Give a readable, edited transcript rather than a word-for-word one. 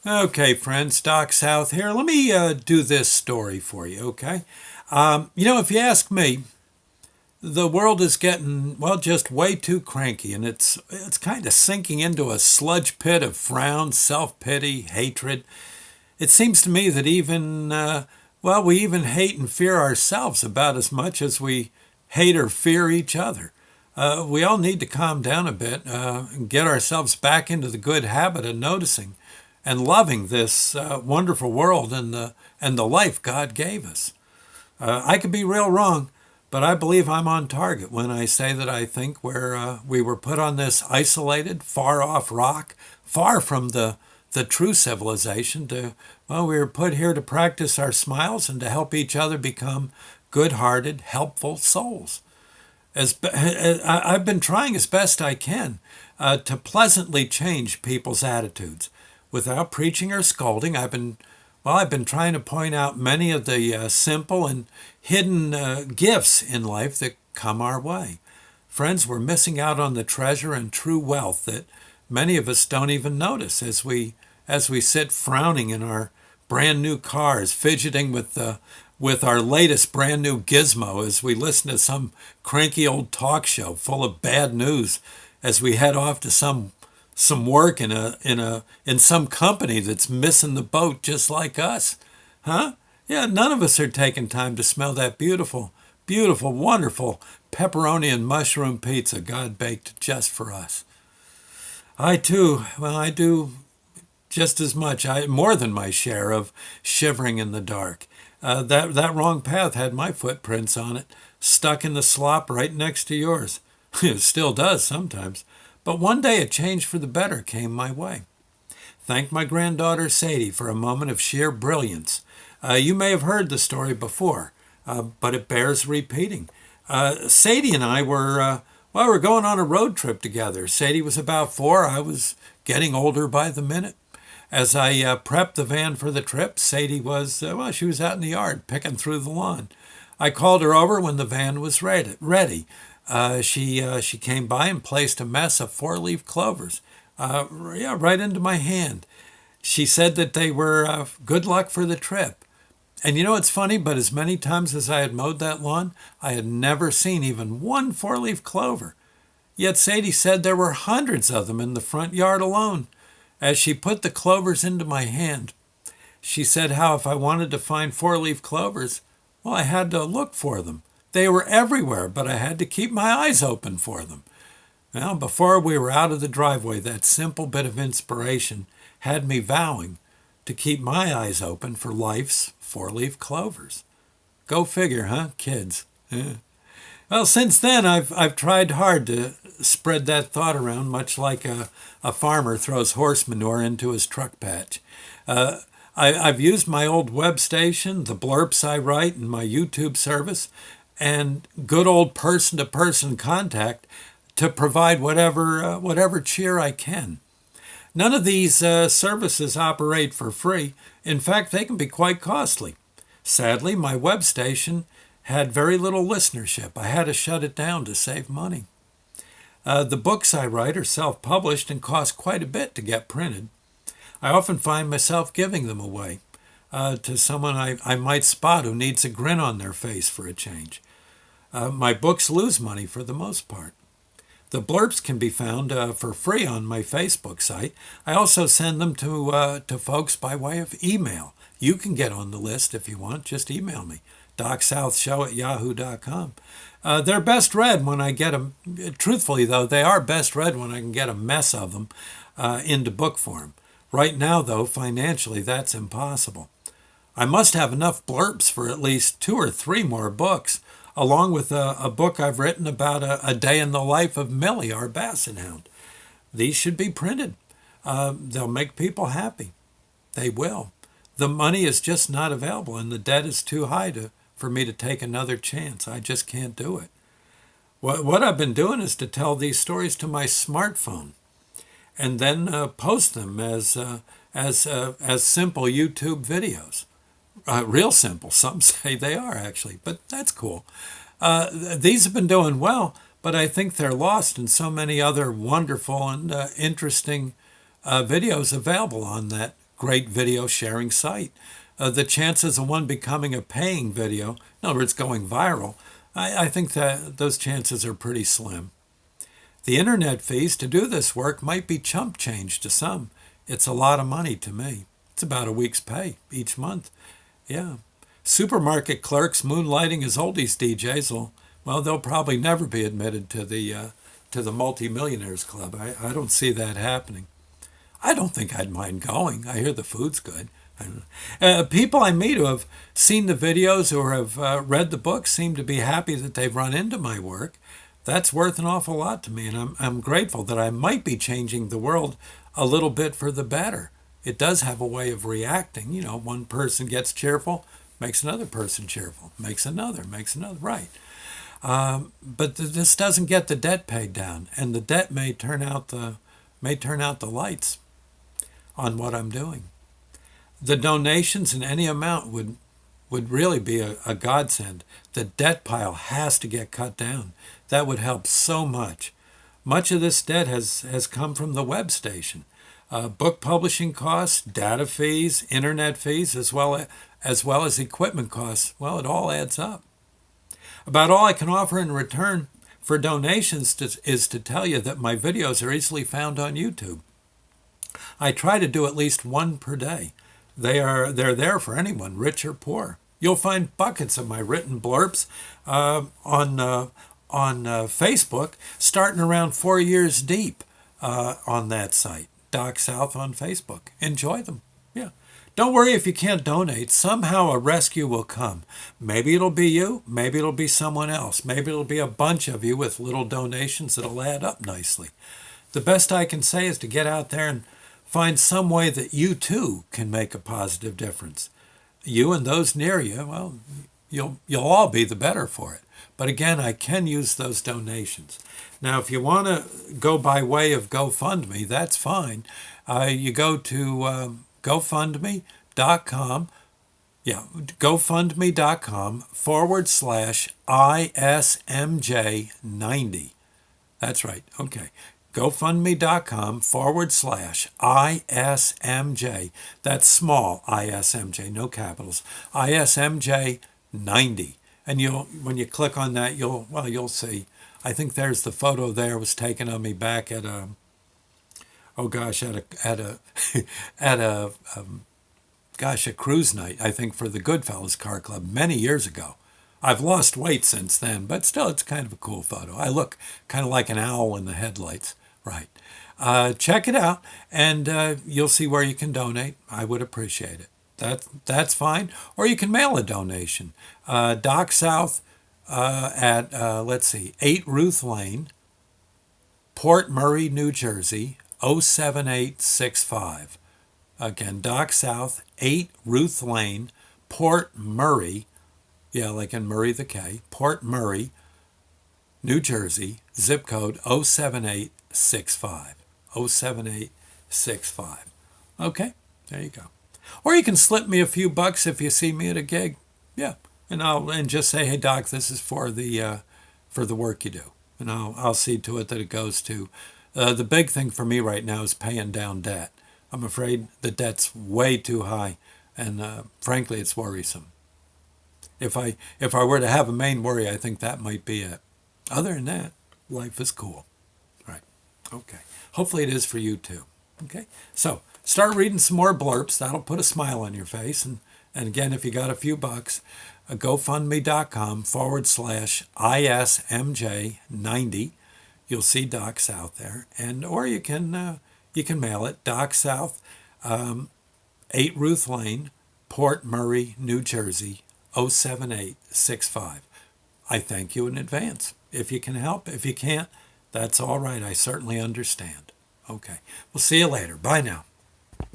Okay, friends, Doc South here. Let me do this story for you, okay? If you ask me, the world is getting, well, just way too cranky, and it's kind of sinking into a sludge pit of frown, self-pity, hatred. It seems to me that we even hate and fear ourselves about as much as we hate or fear each other. We all need to calm down a bit and get ourselves back into the good habit of noticing and loving this wonderful world and the life God gave us. I could be real wrong, but I believe I'm on target when I say that I think we were put on this isolated, far off rock, far from the true civilization. We were put here to practice our smiles and to help each other become good-hearted, helpful souls. I've been trying as best I can to pleasantly change people's attitudes without preaching or scolding. I've been trying to point out many of the simple and hidden gifts in life that come our way. Friends, we're missing out on the treasure and true wealth that many of us don't even notice as we sit frowning in our brand new cars, fidgeting with our latest brand new gizmo as we listen to some cranky old talk show full of bad news as we head off to some work in some company that's missing the boat just like us. Huh? Yeah, none of us are taking time to smell that beautiful, beautiful, wonderful pepperoni and mushroom pizza God baked just for us. I too, I do just as much, more than my share of shivering in the dark. That wrong path had my footprints on it, stuck in the slop right next to yours. It still does sometimes. But one day a change for the better came my way. Thank my granddaughter Sadie for a moment of sheer brilliance. You may have heard the story before, but it bears repeating. Sadie and I were going on a road trip together. Sadie was about 4. I was getting older by the minute. As I prepped the van for the trip, Sadie she was out in the yard picking through the lawn. I called her over when the van was ready. She came by and placed a mess of 4-leaf clovers, right into my hand. She said that they were good luck for the trip. And it's funny, but as many times as I had mowed that lawn, I had never seen even one 4-leaf clover. Yet Sadie said there were hundreds of them in the front yard alone. As she put the clovers into my hand, she said how if I wanted to find 4-leaf clovers, I had to look for them. They were everywhere, but I had to keep my eyes open for them. Well, before we were out of the driveway, that simple bit of inspiration had me vowing to keep my eyes open for life's 4-leaf clovers. Go figure, huh, kids? Yeah. Well, since then, I've tried hard to spread that thought around, much like a farmer throws horse manure into his truck patch. I've used my old web station, the blurps I write, and my YouTube service, and good old person-to-person contact to provide whatever cheer I can. None of these services operate for free. In fact, they can be quite costly. Sadly, my web station had very little listenership. I had to shut it down to save money. The books I write are self-published and cost quite a bit to get printed. I often find myself giving them away to someone I might spot who needs a grin on their face for a change. My books lose money for the most part. The blurbs can be found for free on my Facebook site. I also send them to folks by way of email. You can get on the list if you want. Just email me, docsouthshow@yahoo.com. They're best read when I get them. Truthfully, though, they are best read when I can get a mess of them into book form. Right now, though, financially, that's impossible. I must have enough blurbs for at least 2 or 3 more books, along with a book I've written about a day in the life of Millie, our basset hound. These should be printed. They'll make people happy. They will. The money is just not available, and the debt is too high for me to take another chance. I just can't do it. What I've been doing is to tell these stories to my smartphone, and then post them as simple YouTube videos. Real simple. Some say they are, actually, but that's cool. These have been doing well, but I think they're lost in so many other wonderful and interesting videos available on that great video sharing site. The chances of one becoming a paying video, in other words, going viral, I think that those chances are pretty slim. The internet fees to do this work might be chump change to some. It's a lot of money to me. It's about a week's pay each month. Yeah. Supermarket clerks moonlighting as oldies DJs well, they'll probably never be admitted to the multimillionaires club. I don't see that happening. I don't think I'd mind going. I hear the food's good. People I meet who have seen the videos or have read the books seem to be happy that they've run into my work. That's worth an awful lot to me, and I'm grateful that I might be changing the world a little bit for the better. It does have a way of reacting. You know, one person gets cheerful, makes another person cheerful, makes another, right. But this doesn't get the debt paid down, and the debt may turn out the lights on what I'm doing. The donations in any amount would really be a godsend. The debt pile has to get cut down. That would help so much. Much of this debt has come from the web station. Book publishing costs, data fees, internet fees, as well as equipment costs. Well, it all adds up. About all I can offer in return for donations is to tell you that my videos are easily found on YouTube. I try to do at least one per day. They're there for anyone, rich or poor. You'll find buckets of my written blurbs on Facebook, starting around 4 years deep on that site, Doc South on Facebook. Enjoy them. Yeah. Don't worry if you can't donate. Somehow a rescue will come. Maybe it'll be you. Maybe it'll be someone else. Maybe it'll be a bunch of you with little donations that'll add up nicely. The best I can say is to get out there and find some way that you too can make a positive difference. You and those near you, well, you'll all be the better for it. But again, I can use those donations. Now, if you want to go by way of GoFundMe, that's fine. You go to GoFundMe.com. Yeah, GoFundMe.com/ISMJ90. That's right. Okay. GoFundMe.com/ISMJ. That's small ISMJ, no capitals. ISMJ90. And when you click on that, you'll see. I think there's the photo there was taken of me back at a cruise night, I think for the Goodfellas Car Club many years ago. I've lost weight since then, but still it's kind of a cool photo. I look kind of like an owl in the headlights. Right. Check it out, and you'll see where you can donate. I would appreciate it. That's fine. Or you can mail a donation. Doc South at, 8 Ruth Lane, Port Murray, New Jersey, 07865. Again, Doc South, 8 Ruth Lane, Port Murray, yeah, like in Murray the K, Port Murray, New Jersey, zip code 07865. 07865. Okay, there you go. Or you can slip me a few bucks if you see me at a gig. Yeah, and just say, hey Doc, this is for the work you do, and I'll see to it that it goes to. The big thing for me right now is paying down debt. I'm afraid the debt's way too high, and frankly, it's worrisome. If I were to have a main worry, I think that might be it. Other than that, life is cool. Right. Okay. Hopefully it is for you too. Okay. So start reading some more blurbs. That'll put a smile on your face. And again, if you got a few bucks, GoFundMe.com/ISMJ90. You'll see Doc South there. Or you can mail it. Doc South, 8 Ruth Lane, Port Murray, New Jersey, 07865. I thank you in advance. If you can help, if you can't, that's all right. I certainly understand. Okay. We'll see you later. Bye now.